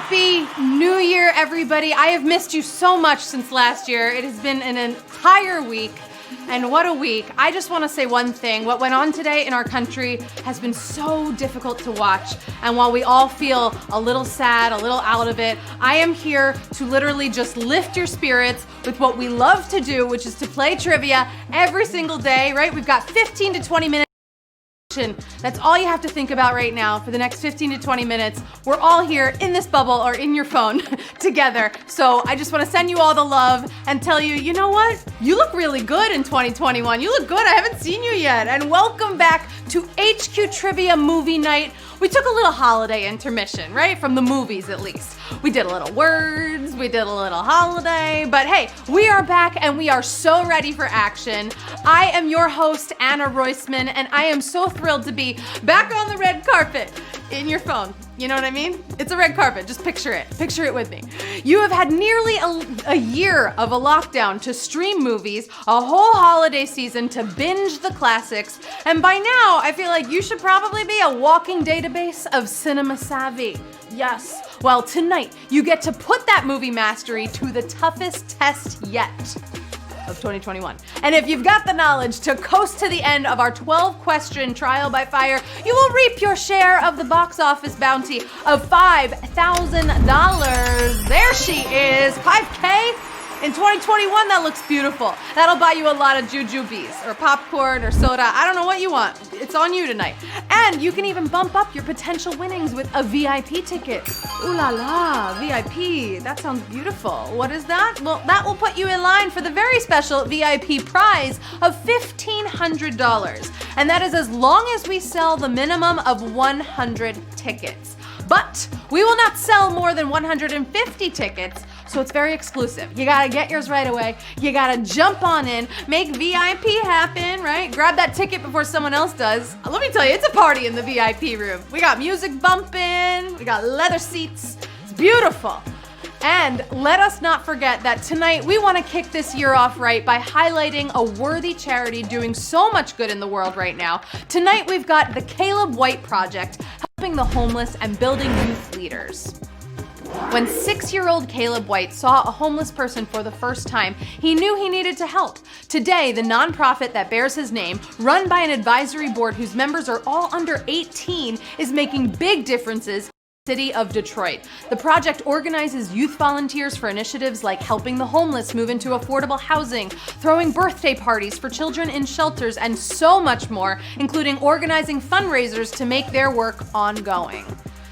Happy New Year, everybody. I have missed you so much since last year. It has been an entire week, and what a week. I just want to say one thing. What went on today in our country has been so difficult to watch, and while we all feel a little sad, a little out of it, I am here to literally just lift your spirits with what we love to do, which is to play trivia every single day, right? We've got 15 to 20 minutes. That's all you have to think about right now for the next 15 to 20 minutes. We're all here in this bubble or in your phone together. So I just want to send you all the love and tell you, you know what? You look really good in 2021. You look good. I haven't seen you yet. And welcome back to HQ Trivia Movie Night. We took a little holiday intermission, right? From the movies, at least. We did a little words, we did a little holiday, but hey, we are back and we are so ready for action. I am your host, Anna Roisman, and I am so thrilled to be back on the red carpet in your phone. You know what I mean? It's a red carpet, just picture it. Picture it with me. You have had nearly a year of a lockdown to stream movies, a whole holiday season to binge the classics, and by now, I feel like you should probably be a walking database of cinema savvy. Yes. Well, tonight, you get to put that movie mastery to the toughest test yet of 2021. And if you've got the knowledge to coast to the end of our 12-question trial by fire, you will reap your share of the box office bounty of $5,000. There she is, 5K. In 2021, that looks beautiful. That'll buy you a lot of jujubes or popcorn or soda. I don't know what you want. It's on you tonight. And you can even bump up your potential winnings with a VIP ticket. Ooh la la, VIP. That sounds beautiful. What is that? Well, that will put you in line for the very special VIP prize of $1,500. And that is as long as we sell the minimum of 100 tickets. But we will not sell more than 150 tickets, so it's very exclusive. You gotta get yours right away. You gotta jump on in, make VIP happen, right? Grab that ticket before someone else does. Let me tell you, it's a party in the VIP room. We got music bumping, we got leather seats. It's beautiful. And let us not forget that tonight we want to kick this year off right by highlighting a worthy charity doing so much good in the world right now. Tonight we've got the Caleb White Project, helping the homeless and building youth leaders. When 6-year-old Caleb White saw a homeless person for the first time, he knew he needed to help. Today, the nonprofit that bears his name, run by an advisory board whose members are all under 18, is making big differences City of Detroit. The project organizes youth volunteers for initiatives like helping the homeless move into affordable housing, throwing birthday parties for children in shelters, and so much more, including organizing fundraisers to make their work ongoing.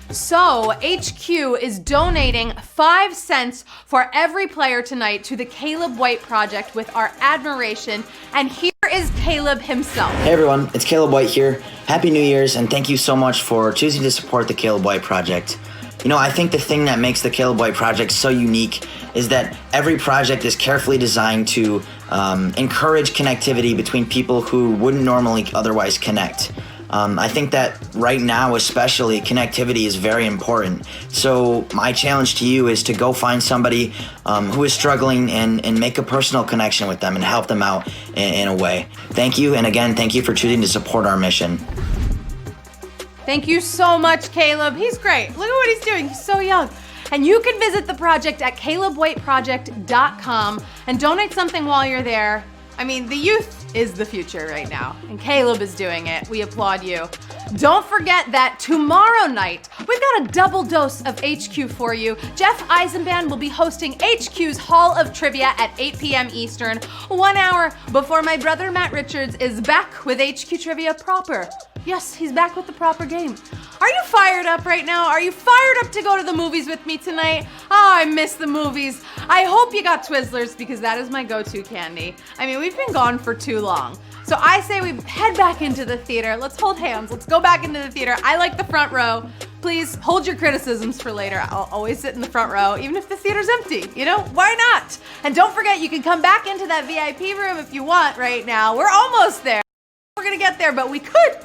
So, HQ is donating 5 cents for every player tonight to the Caleb White Project with our admiration, and here is Caleb himself. Hey everyone, it's Caleb White here. Happy New Year's, and thank you so much for choosing to support the Caleb White Project. You know, I think the thing that makes the Caleb White Project so unique is that every project is carefully designed to encourage connectivity between people who wouldn't normally otherwise connect. I think that right now especially, connectivity is very important. So my challenge to you is to go find somebody who is struggling and make a personal connection with them and help them out in a way. Thank you, and again, thank you for choosing to support our mission. Thank you so much, Caleb. He's great. Look at what he's doing. He's so young. And you can visit the project at calebwhiteproject.com and donate something while you're there. I mean, the youth is the future right now, and Caleb is doing it. We applaud you. Don't forget that tomorrow night, we've got a double dose of HQ for you. Jeff Eisenband will be hosting HQ's Hall of Trivia at 8 p.m. Eastern, 1 hour before my brother Matt Richards is back with HQ Trivia proper. Yes, he's back with the proper game. Are you fired up right now? Are you fired up to go to the movies with me tonight? Oh, I miss the movies. I hope you got Twizzlers because that is my go-to candy. I mean, we've been gone for too long. So I say we head back into the theater. Let's hold hands. Let's go back into the theater. I like the front row. Please hold your criticisms for later. I'll always sit in the front row, even if the theater's empty. You know, why not? And don't forget, you can come back into that VIP room if you want right now. We're almost there. We're gonna get there, but we could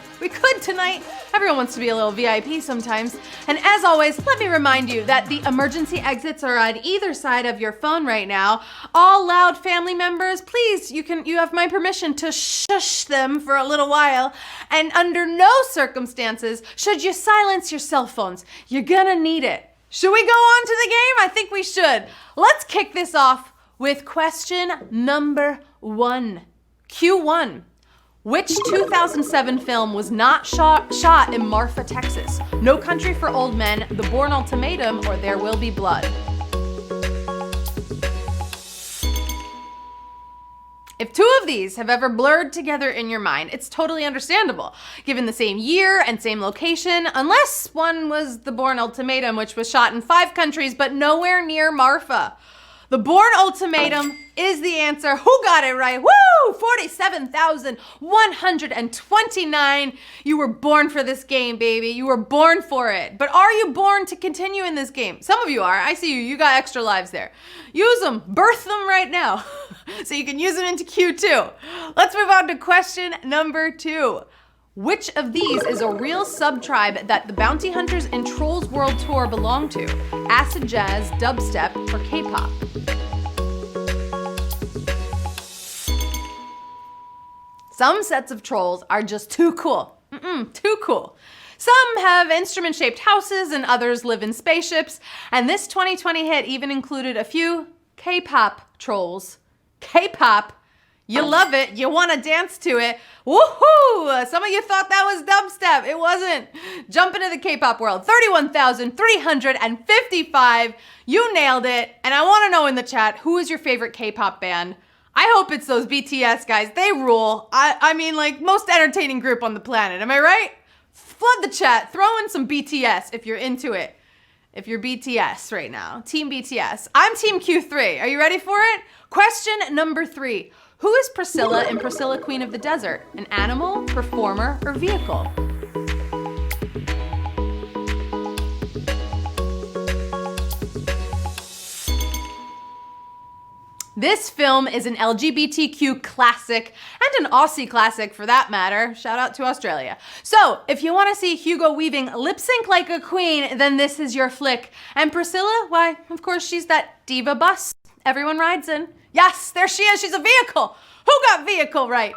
tonight. Everyone wants to be a little VIP sometimes. And as always, let me remind you that the emergency exits are on either side of your phone right now. All loud family members, please, you have my permission to shush them for a little while. And under no circumstances should you silence your cell phones. You're gonna need it. Should we go on to the game? I think we should. Let's kick this off with question number 1. Q1. Which 2007 film was not shot in Marfa, Texas? No Country for Old Men, The Bourne Ultimatum, or There Will Be Blood? If 2 of these have ever blurred together in your mind, it's totally understandable, given the same year and same location, unless one was The Bourne Ultimatum, which was shot in 5 countries, but nowhere near Marfa. The Bourne Ultimatum is the answer. Who got it right? Woo! 47,129. You were born for this game, baby. You were born for it. But are you born to continue in this game? Some of you are. I see you. You got extra lives there. Use them. Birth them right now so you can use them into Q2. Let's move on to question number 2. Which of these is a real sub-tribe that the bounty hunters in Trolls World Tour belong to? Acid jazz, dubstep, or K-pop? Some sets of trolls are just too cool. Too cool. Some have instrument-shaped houses and others live in spaceships. And this 2020 hit even included a few K-pop trolls. K-pop. You love it. You want to dance to it. Woohoo! Some of you thought that was dubstep. It wasn't. Jump into the K-pop world. 31,355. You nailed it. And I want to know in the chat, who is your favorite K-pop band? I hope it's those BTS guys. They rule. I mean, like, most entertaining group on the planet. Am I right? Flood the chat. Throw in some BTS if you're into it. If you're BTS right now. Team BTS. I'm Team Q3. Are you ready for it? Question number 3. Who is Priscilla in Priscilla, Queen of the Desert? An animal, performer, or vehicle? This film is an LGBTQ classic, and an Aussie classic for that matter. Shout out to Australia. So, if you want to see Hugo Weaving lip sync like a queen, then this is your flick. And Priscilla, why, of course, she's that diva bus everyone rides in. Yes, there she is. She's a vehicle. Who got vehicle right?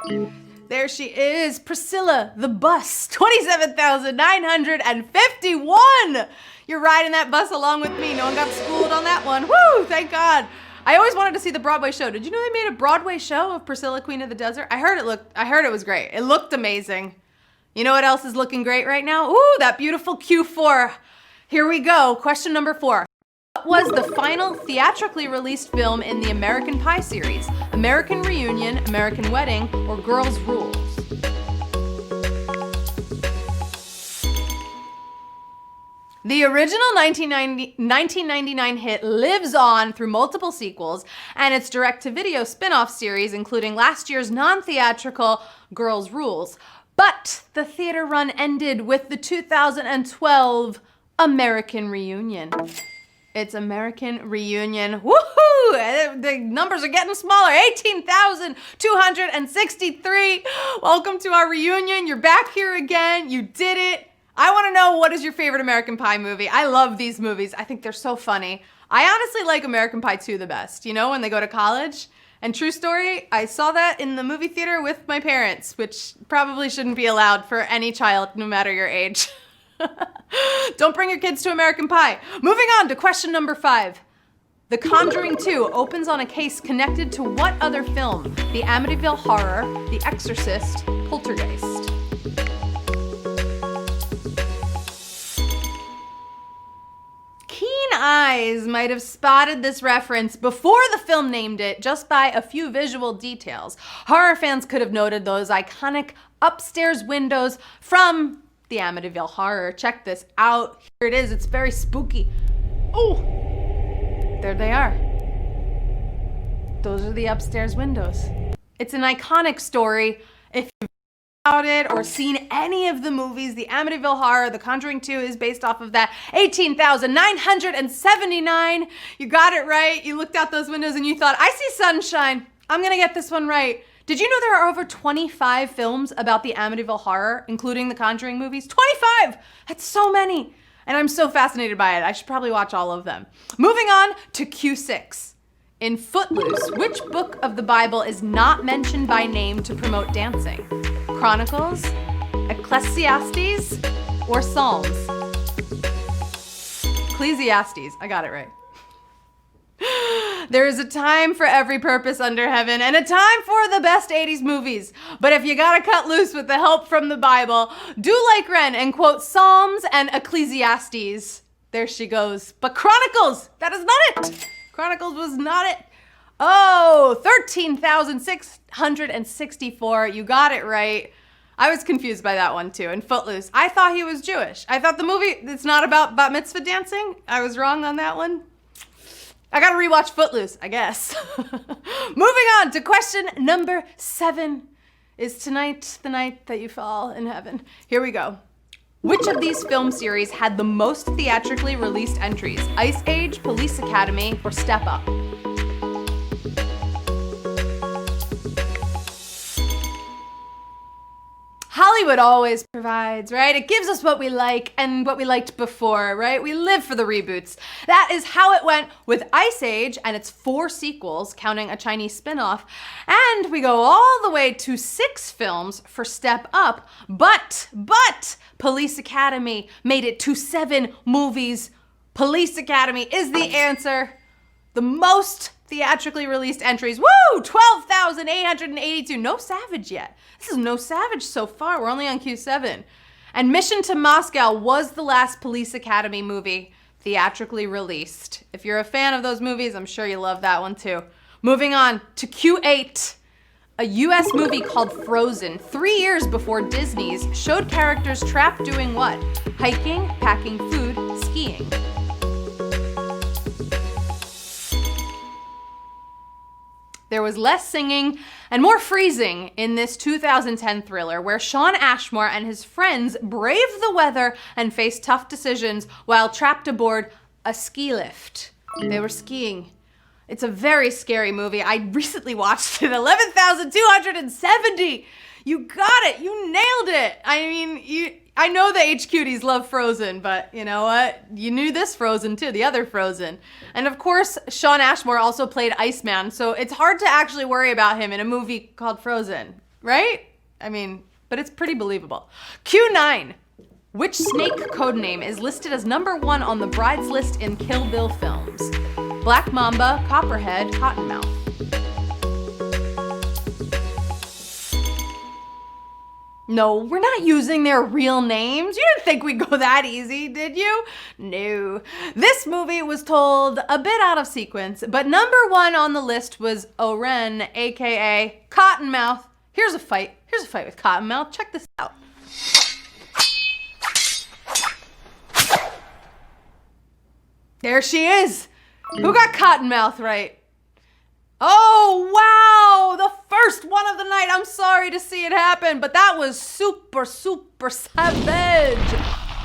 There she is, Priscilla, the bus. 27,951. You're riding that bus along with me. No one got schooled on that one. Woo, thank God. I always wanted to see the Broadway show. Did you know they made a Broadway show of Priscilla, Queen of the Desert? I heard it was great. It looked amazing. You know what else is looking great right now? Ooh, that beautiful Q4. Here we go. Question number 4. What was the final theatrically released film in the American Pie series? American Reunion, American Wedding, or Girls' Rules? The original 1999 hit lives on through multiple sequels and its direct-to-video spin-off series, including last year's non-theatrical Girls' Rules. But the theater run ended with the 2012 American Reunion. It's American Reunion. Woohoo! The numbers are getting smaller. 18,263. Welcome to our reunion. You're back here again. You did it. I want to know, what is your favorite American Pie movie? I love these movies. I think they're so funny. I honestly like American Pie 2 the best. You know, when they go to college? And true story, I saw that in the movie theater with my parents, which probably shouldn't be allowed for any child, no matter your age. Don't bring your kids to American Pie. Moving on to question number 5. The Conjuring 2 opens on a case connected to what other film? The Amityville Horror, The Exorcist, Poltergeist. Keen eyes might have spotted this reference before the film named it just by a few visual details. Horror fans could have noted those iconic upstairs windows from the Amityville Horror. Check this out. Here it is. It's very spooky. Oh, there they are. Those are the upstairs windows. It's an iconic story. If you've about it or seen any of the movies, the Amityville Horror, The Conjuring 2 is based off of that. 18,979. You got it right. You looked out those windows and you thought, I see sunshine. I'm gonna get this one right. Did you know there are over 25 films about the Amityville Horror, including the Conjuring movies? 25! That's so many. And I'm so fascinated by it. I should probably watch all of them. Moving on to Q6. In Footloose, which book of the Bible is not mentioned by name to promote dancing? Chronicles, Ecclesiastes, or Psalms? Ecclesiastes. I got it right. There is a time for every purpose under heaven and a time for the best 80s movies. But if you gotta cut loose with the help from the Bible, do like Ren and quote Psalms and Ecclesiastes. There she goes. But Chronicles, that is not it. Chronicles was not it. Oh, 13,664. You got it right. I was confused by that one too. And Footloose, I thought he was Jewish. I thought the movie, it's not about bat mitzvah dancing. I was wrong on that one. I gotta rewatch Footloose, I guess. Moving on to question number 7. Is tonight the night that you fall in heaven? Here we go. Which of these film series had the most theatrically released entries? Ice Age, Police Academy, or Step Up? Hollywood always provides, right? It gives us what we like and what we liked before, right? We live for the reboots. That is how it went with Ice Age and its 4 sequels, counting a Chinese spin-off. And we go all the way to 6 films for Step Up. But Police Academy made it to 7 movies. Police Academy is the answer. The most theatrically released entries. Woo! 12,882. No Savage yet. This is no Savage so far. We're only on Q7. And Mission to Moscow was the last Police Academy movie theatrically released. If you're a fan of those movies, I'm sure you love that one too. Moving on to Q8. A US movie called Frozen, 3 years before Disney's, showed characters trapped doing what? Hiking, packing food, skiing. There was less singing and more freezing in this 2010 thriller where Shawn Ashmore and his friends brave the weather and face tough decisions while trapped aboard a ski lift. They were skiing. It's a very scary movie. I recently watched it. 11,270. You got it. You nailed it. I mean, I know the HQTs love Frozen, but you know what? You knew this Frozen too, the other Frozen. And of course, Shawn Ashmore also played Iceman, so it's hard to actually worry about him in a movie called Frozen, right? I mean, but it's pretty believable. Q9. Which snake codename is listed as number 1 on the bride's list in Kill Bill films? Black Mamba, Copperhead, Cottonmouth. No, we're not using their real names. You didn't think we'd go that easy, did you? No. This movie was told a bit out of sequence, but number 1 on the list was Oren, aka Cottonmouth. Here's a fight. Here's a fight with Cottonmouth. Check this out. There she is. Who got Cottonmouth right? Oh, wow! The first one of the night. I'm sorry to see it happen, but that was super, super savage.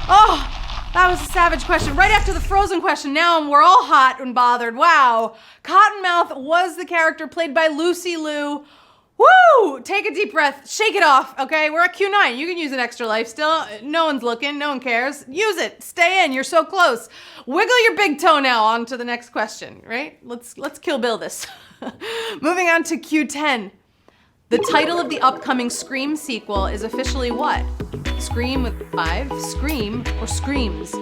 Oh, that was a savage question. Right after the Frozen question, now we're all hot and bothered. Wow. Cottonmouth was the character played by Lucy Liu. Woo! Take a deep breath. Shake it off, okay? We're at Q9. You can use an extra life still. No one's looking. No one cares. Use it. Stay in. You're so close. Wiggle your big toe now on to the next question, right? Let's Kill Bill this. Moving on to Q10. The title of the upcoming Scream sequel is officially what? Scream with 5, Scream, or Screams?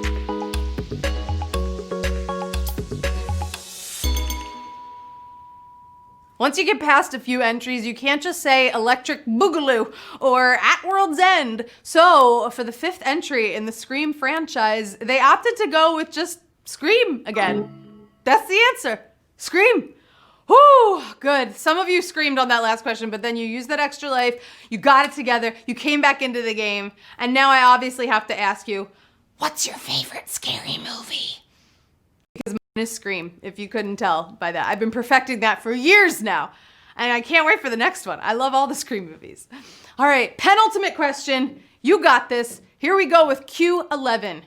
Once you get past a few entries, you can't just say Electric Boogaloo or At World's End. So for the 5th entry in the Scream franchise, they opted to go with just Scream again. That's the answer. Scream. Whoo, good. Some of you screamed on that last question, but then you used that extra life, you got it together, you came back into the game, and now I obviously have to ask you, what's your favorite scary movie? Because mine is Scream, if you couldn't tell by that. I've been perfecting that for years now, and I can't wait for the next one. I love all the Scream movies. All right, penultimate question. You got this. Here we go with Q11.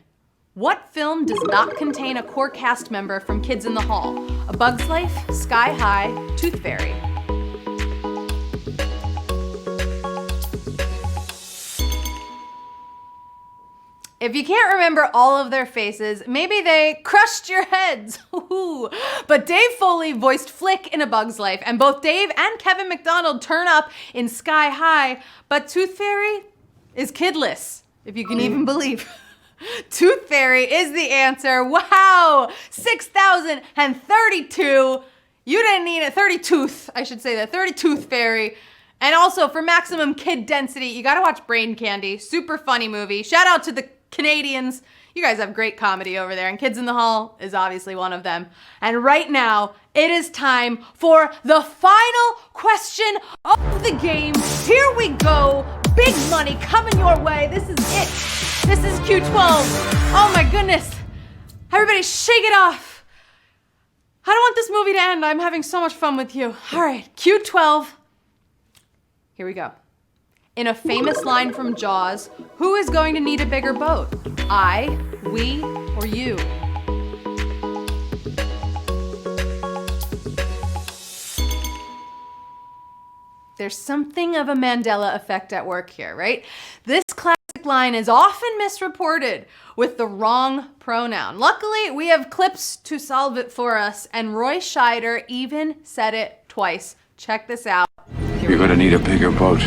What film does not contain a core cast member from Kids in the Hall? A Bug's Life, Sky High, Tooth Fairy. If you can't remember all of their faces, maybe they crushed your heads. But Dave Foley voiced Flick in A Bug's Life, and both Dave and Kevin McDonald turn up in Sky High, but Tooth Fairy is kidless, if you can even believe. Tooth Fairy is the answer. Wow, 6,032. You didn't need it. 30 tooth, I should say that. 30 Tooth Fairy. And also, for maximum kid density, you gotta watch Brain Candy. Super funny movie. Shout out to the Canadians. You guys have great comedy over there, and Kids in the Hall is obviously one of them. And right now, it is time for the final question of the game. Here we go. Big money coming your way. This is it. This is Q12. Oh my goodness. Everybody shake it off. I don't want this movie to end. I'm having so much fun with you. All right, Q12. Here we go. In a famous line from Jaws, who is going to need a bigger boat? I, we, or you? There's something of a Mandela effect at work here, right? This classic line is often misreported with the wrong pronoun. Luckily, we have clips to solve it for us, and Roy Scheider even said it twice. Check this out. You're gonna need a bigger boat.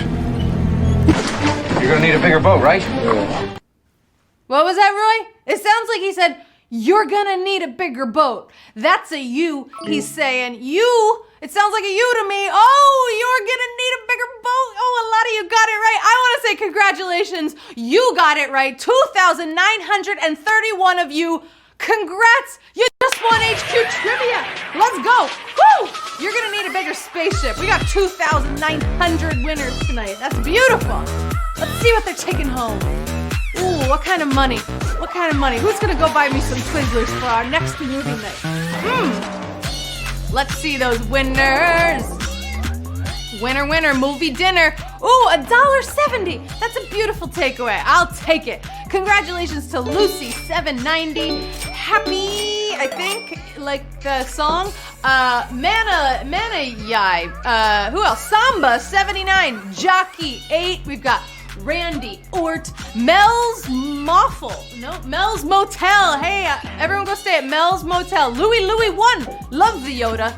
You're gonna need a bigger boat, right? Yeah. What was that, Roy? It sounds like he said, you're gonna need a bigger boat. That's a you, he's saying. You, it sounds like a you to me. Oh, you're gonna need a bigger boat. Oh, a lot of you got it right. I wanna say congratulations. You got it right. 2,931 of you. Congrats, you just won HQ Trivia. Let's go. Woo! You're gonna need a bigger spaceship. We got 2,900 winners tonight. That's beautiful. Let's see what they're taking home. Ooh, what kind of money? What kind of money? Who's gonna go buy me some Twizzlers for our next movie night? Let's see those winners. Winner, winner, movie dinner. Ooh, $1.70. That's a beautiful takeaway. I'll take it. Congratulations to Lucy, 790. Happy, I think, like the song. Mana Yai. Who else? Samba, 79. Jockey, 8. We've got Randy, Ort, Mel's Motel. Hey, everyone go stay at Mel's Motel. Louie, 1. Love the Yoda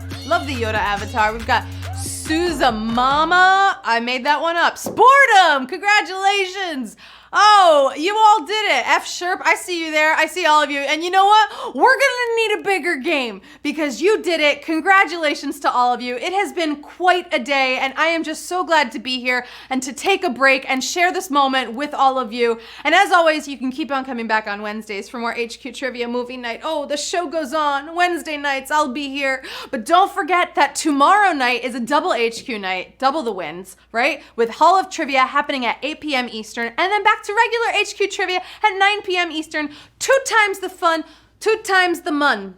avatar. We've got Sousa Mama. I made that one up. Sportum, congratulations. Oh, you all did it. F Sherp, I see you there. I see all of you. And you know what? We're gonna need a bigger game because you did it. Congratulations to all of you. It has been quite a day, and I am just so glad to be here and to take a break and share this moment with all of you. And as always, you can keep on coming back on Wednesdays for more HQ Trivia Movie Night. Oh, the show goes on. Wednesday nights, I'll be here. But don't forget that tomorrow night is a double HQ night, double the wins, right? With Hall of Trivia happening at 8 p.m. Eastern, and then back to regular HQ Trivia at 9 p.m. Eastern. 2 times the fun, 2 times the money.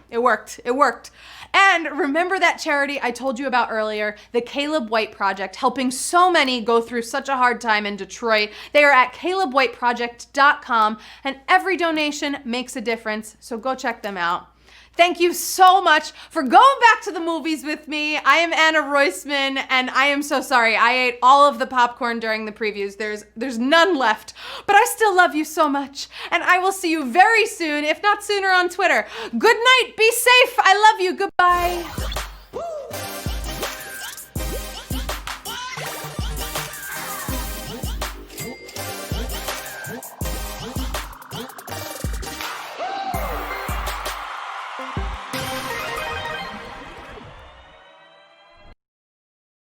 It worked. And remember that charity I told you about earlier, the Caleb White Project, helping so many go through such a hard time in Detroit. They are at calebwhiteproject.com, and every donation makes a difference, so go check them out. Thank you so much for going back to the movies with me. I am Anna Roisman, and I am so sorry. I ate all of the popcorn during the previews. There's none left, but I still love you so much, and I will see you very soon, if not sooner, on Twitter. Good night. Be safe. I love you. Goodbye.